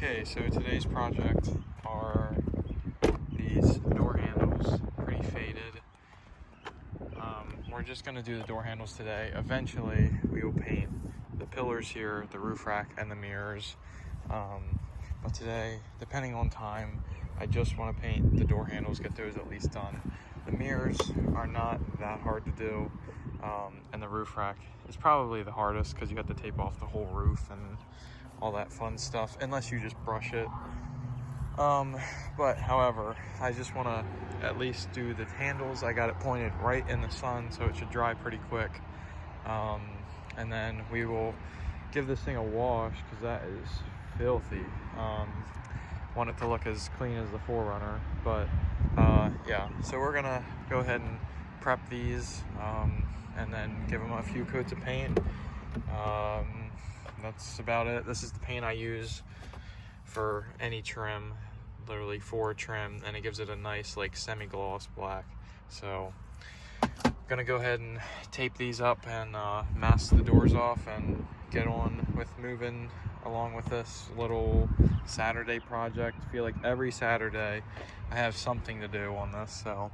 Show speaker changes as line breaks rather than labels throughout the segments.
Okay, so today's project are these door handles, pretty faded. We're just going to do the door handles today. Eventually, we will paint the pillars here, the roof rack, and the mirrors. But today, depending on time, I just want to paint the door handles, get those at least done. The mirrors are not that hard to do, and the roof rack is probably the hardest because you have to tape off the whole roof and all that fun stuff, unless you just brush it. But however, I just want to at least do the handles. I got it pointed right in the sun, so it should dry pretty quick. And then we will give this thing a wash because that is filthy. Want it to look as clean as the 4Runner, but yeah. So we're gonna go ahead and prep these, and then give them a few coats of paint. That's about it. This is the paint I use for any trim, literally for trim, and it gives it a nice like semi-gloss black. So I'm gonna go ahead and tape these up and mask the doors off and get on with moving along with this little Saturday project. I feel like every Saturday I have something to do on this, so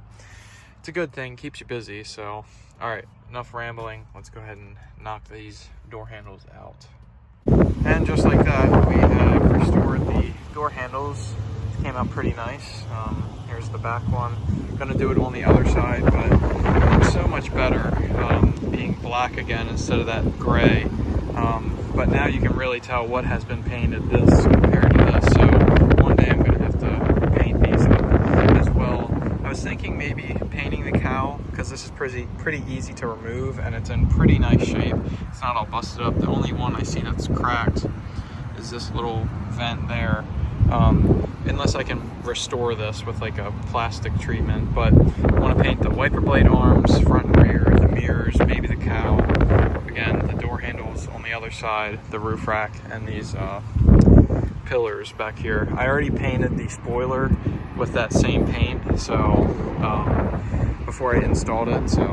it's a good thing, keeps you busy. So all right, enough rambling, let's go ahead and knock these door handles out. And just like that, we have restored the door handles. It came out pretty nice. Here's the back one. I'm gonna do it on the other side, but it's so much better being black again instead of that gray. But now you can really tell what has been painted this compared to this. So one day I'm gonna have to paint these up as well. I was thinking maybe painting the cowl, because this is pretty easy to remove and it's in pretty nice shape. It's not all busted up. The only one I see that's cracked is this little vent there. Unless I can restore this with like a plastic treatment, but I want to paint the wiper blade arms, front and rear, the mirrors, maybe the cowl. Again, the door handles on the other side, the roof rack, and these pillars back here. I already painted the spoiler with that same paint, so before I installed it. So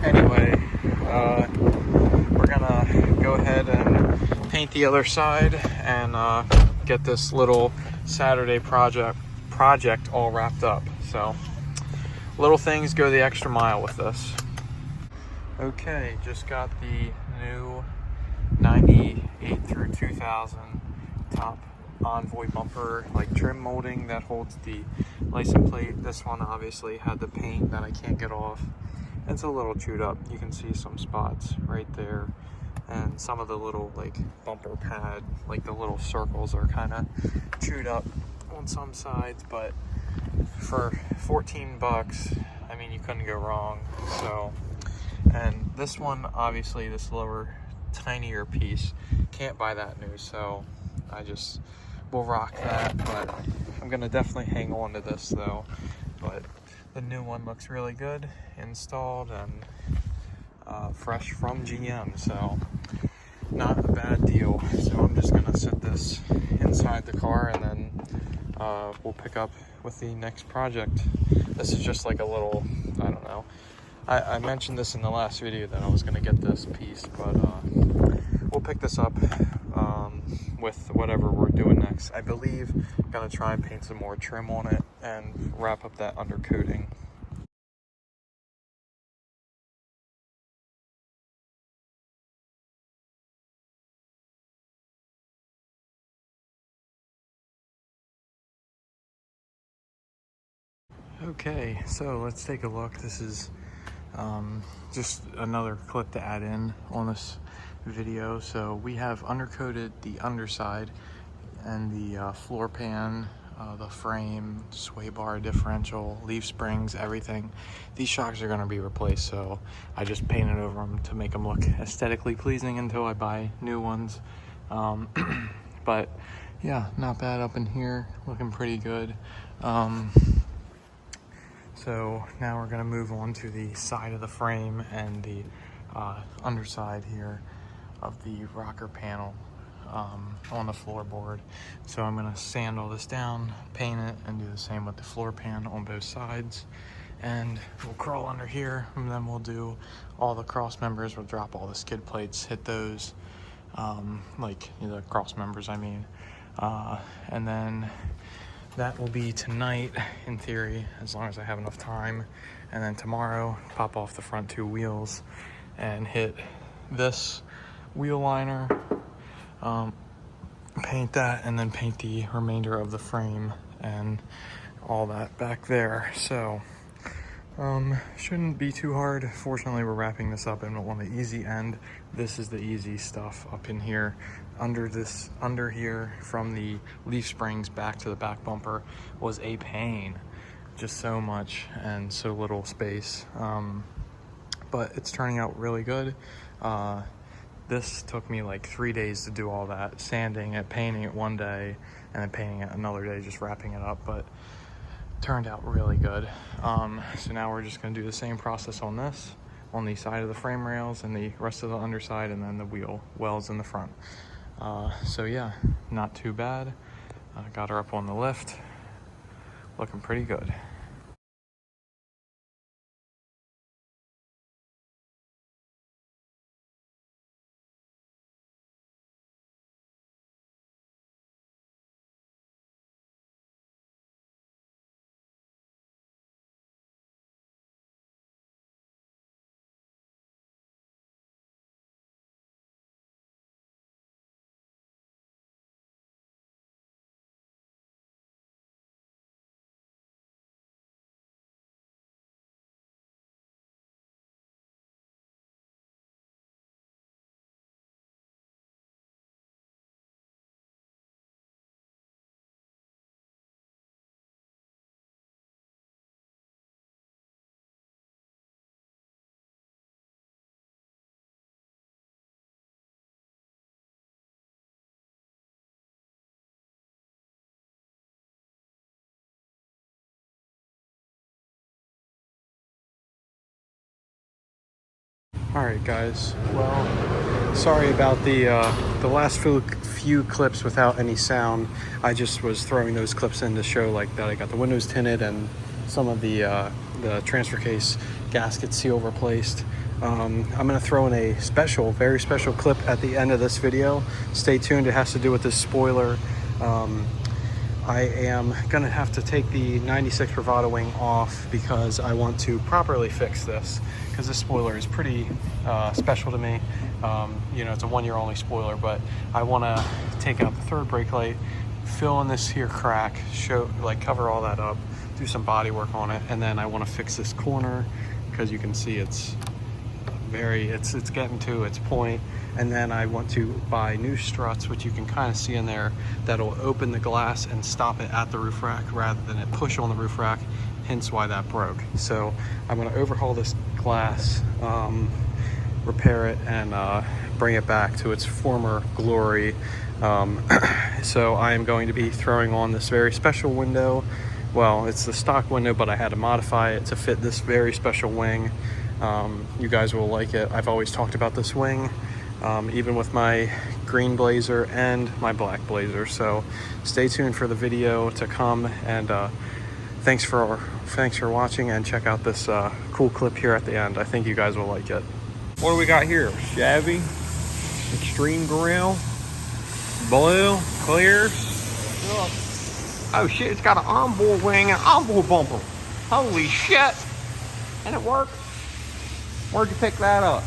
anyway, we're gonna go ahead and paint the other side and get this little Saturday project all wrapped up. So little things go the extra mile with this. Okay, just got the new 98 through 2000 top Envoy bumper like trim molding that holds the license plate. This one obviously had the paint that I can't get off. It's a little chewed up. You can see some spots right there, and some of the little like bumper pad, like the little circles are kind of chewed up on some sides, but for 14 bucks, I mean, you couldn't go wrong. So, and this one, obviously this lower tinier piece, can't buy that new, so I just will rock that. But I'm gonna definitely hang on to this though. But the new one looks really good, installed and fresh from GM, so not a bad deal. So I'm just gonna set this inside the car, and then we'll pick up with the next project. This is just like a little, I don't know, I mentioned this in the last video that I was gonna get this piece, but we'll pick this up with whatever we're doing next. I believe I'm gonna try and paint some more trim on it and wrap up that undercoating. Okay, so let's take a look. This is just another clip to add in on this video. So we have undercoated the underside and the floor pan, the frame, sway bar, differential, leaf springs, everything. These shocks are going to be replaced, so I just painted over them to make them look aesthetically pleasing until I buy new ones. But yeah, not bad up in here, looking pretty good. So now we're gonna move on to the side of the frame and the underside here of the rocker panel on the floorboard. So I'm gonna sand all this down, paint it, and do the same with the floor pan on both sides. And we'll crawl under here, and then we'll do all the cross members. We'll drop all the skid plates, hit those, like the cross members, I mean. And then that will be tonight in theory, as long as I have enough time. And then tomorrow, pop off the front 2 wheels and hit this wheel liner, paint that, and then paint the remainder of the frame and all that back there. So shouldn't be too hard. Fortunately, we're wrapping this up and on the easy end. This is the easy stuff up in here. Under here, from the leaf springs back to the back bumper, was a pain. Just so much and so little space. But it's turning out really good. This took me like 3 days to do all that, sanding it, painting it one day, and then painting it another day, just wrapping it up. But turned out really good. So now we're just going to do the same process on this, on the side of the frame rails and the rest of the underside, and then the wheel wells in the front. So yeah, not too bad. Got her up on the lift, looking pretty good. Alright guys, well, sorry about the last few clips without any sound. I just was throwing those clips in to show like that I got the windows tinted and some of the transfer case gasket seal replaced. I'm going to throw in a very special clip at the end of this video. Stay tuned, it has to do with this spoiler. I am going to have to take the 96 Bravado wing off because I want to properly fix this, because this spoiler is pretty special to me. You know, it's a 1 year only spoiler, but I want to take out the third brake light, fill in this here crack, cover all that up, do some body work on it, and then I want to fix this corner because you can see it's getting to its point. And then I want to buy new struts, which you can kind of see in there, that'll open the glass and stop it at the roof rack rather than it push on the roof rack, hence why that broke. So I'm going to overhaul this glass, repair it, and bring it back to its former glory. So I am going to be throwing on this very special window. Well, it's the stock window, but I had to modify it to fit this very special wing. You guys will like it. I've always talked about this wing, even with my green Blazer and my black Blazer. So stay tuned for the video to come, and thanks for watching, and check out this cool clip here at the end. I think you guys will like it.
What do we got here? Chevy, Extreme Grill, blue, clear. Oh shit, it's got an onboard wing and onboard bumper. Holy shit. And it works. Where'd you pick that up?